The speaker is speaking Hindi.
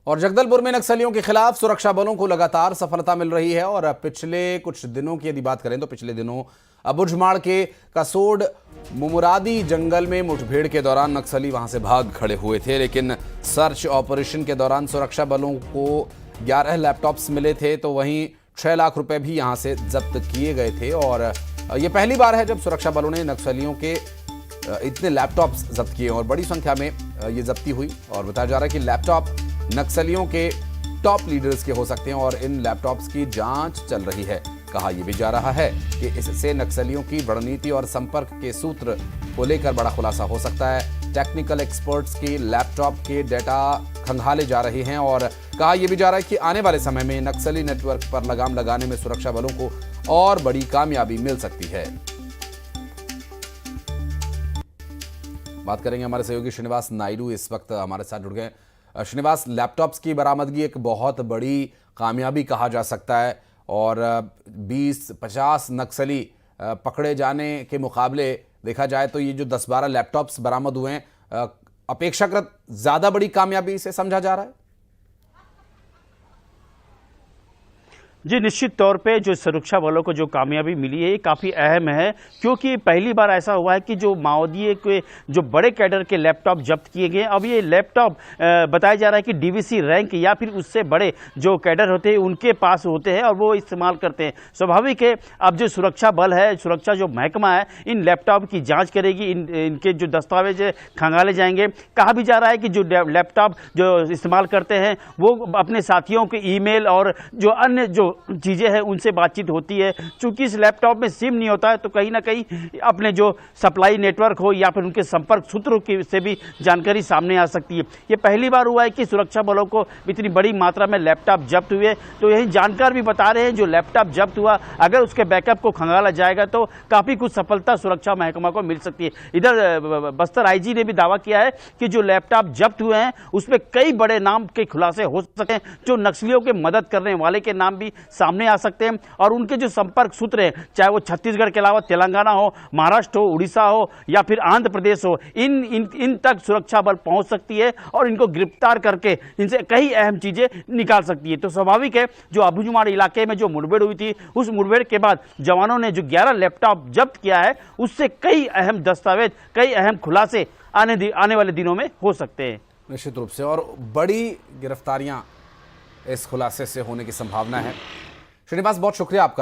और जगदलपुर में नक्सलियों के खिलाफ सुरक्षा बलों को लगातार सफलता मिल रही है। और पिछले कुछ दिनों की यदि बात करें तो पिछले दिनों अबुझमाड़ के कसोड मुमुरादी जंगल में मुठभेड़ के दौरान नक्सली वहां से भाग खड़े हुए थे, लेकिन सर्च ऑपरेशन के दौरान सुरक्षा बलों को 11 लैपटॉप्स मिले थे, तो वहीं 6 लाख रुपए भी यहां से जब्त किए गए थे। और यह पहली बार है जब सुरक्षा बलों ने नक्सलियों के इतने लैपटॉप्स जब्त किए और बड़ी संख्या में ये जब्ती हुई। और बताया जा रहा है कि लैपटॉप नक्सलियों के टॉप लीडर्स के हो सकते हैं और इन लैपटॉप्स की जांच चल रही है। कहा यह भी जा रहा है कि इससे नक्सलियों की रणनीति और संपर्क के सूत्र को लेकर बड़ा खुलासा हो सकता है। टेक्निकल एक्सपर्ट्स की लैपटॉप के डेटा खंगाले जा रहे हैं और कहा यह भी जा रहा है कि आने वाले समय में नक्सली नेटवर्क पर लगाम लगाने में सुरक्षा बलों को और बड़ी कामयाबी मिल सकती है। बात करेंगे हमारे सहयोगी श्रीनिवास नायडू, इस वक्त हमारे साथ जुड़ गए। श्रीनिवास, लैपटॉप्स की बरामदगी एक बहुत बड़ी कामयाबी कहा जा सकता है और 20-50 नक्सली पकड़े जाने के मुकाबले देखा जाए तो ये जो 10-12 लैपटॉप्स बरामद हुए हैं अपेक्षाकृत ज्यादा बड़ी कामयाबी से समझा जा रहा है। जी, निश्चित तौर पे जो सुरक्षा बलों को जो कामयाबी मिली है ये काफ़ी अहम है, क्योंकि पहली बार ऐसा हुआ है कि जो माओवादियों के जो बड़े कैडर के लैपटॉप जब्त किए गए। अब ये लैपटॉप बताया जा रहा है कि डीवीसी रैंक या फिर उससे बड़े जो कैडर होते हैं उनके पास होते हैं और वो इस्तेमाल करते हैं। स्वाभाविक है, अब जो सुरक्षा बल है, सुरक्षा जो महकमा है, इन लैपटॉप की जाँच करेगी, इनके जो दस्तावेज खंगाले जाएंगे। कहा भी जा रहा है कि जो लैपटॉप जो इस्तेमाल करते हैं वो अपने साथियों के ईमेल और जो अन्य जो चीजें हैं उनसे बातचीत होती है। चूंकि इस लैपटॉप में सिम नहीं होता है तो कहीं ना कहीं अपने जो सप्लाई नेटवर्क हो या फिर उनके संपर्क सूत्रों की से भी जानकारी सामने आ सकती है। ये पहली बार हुआ है कि सुरक्षा बलों को इतनी बड़ी मात्रा में लैपटॉप जब्त हुए। तो यही जानकार भी बता रहे हैं जो लैपटॉप जब्त हुआ, अगर उसके बैकअप को खंगाला जाएगा तो काफी कुछ सफलता सुरक्षा महकमा को मिल सकती है। इधर बस्तर आईजी ने भी दावा किया है कि जो लैपटॉप जब्त हुए हैं उसमें कई बड़े नाम के खुलासे हो सकते हैं, जो नक्सलियों की मदद करने वाले के नाम भी सामने आ सकते हैं। और उनके जो संपर्क सूत्र हैं, चाहे वो छत्तीसगढ़ के अलावा तेलंगाना हो, महाराष्ट्र हो, उड़ीसा हो या फिर आंध्र प्रदेश हो, इन तक सुरक्षा बल पहुंच सकती है और इनको गिरफ्तार करके इनसे कई अहम चीजें निकाल सकती है। तो स्वाभाविक है, जो अबुझमाड़ इलाके में जो मुठभेड़ हुई थी, उस मुठभेड़ के बाद जवानों ने जो 11 लैपटॉप जब्त किया है, उससे कई अहम दस्तावेज, कई अहम खुलासे आने वाले दिनों में हो सकते हैं। निश्चित रूप से और बड़ी गिरफ्तारियां इस खुलासे से होने की संभावना है। श्रीनिवास, बहुत शुक्रिया आपका।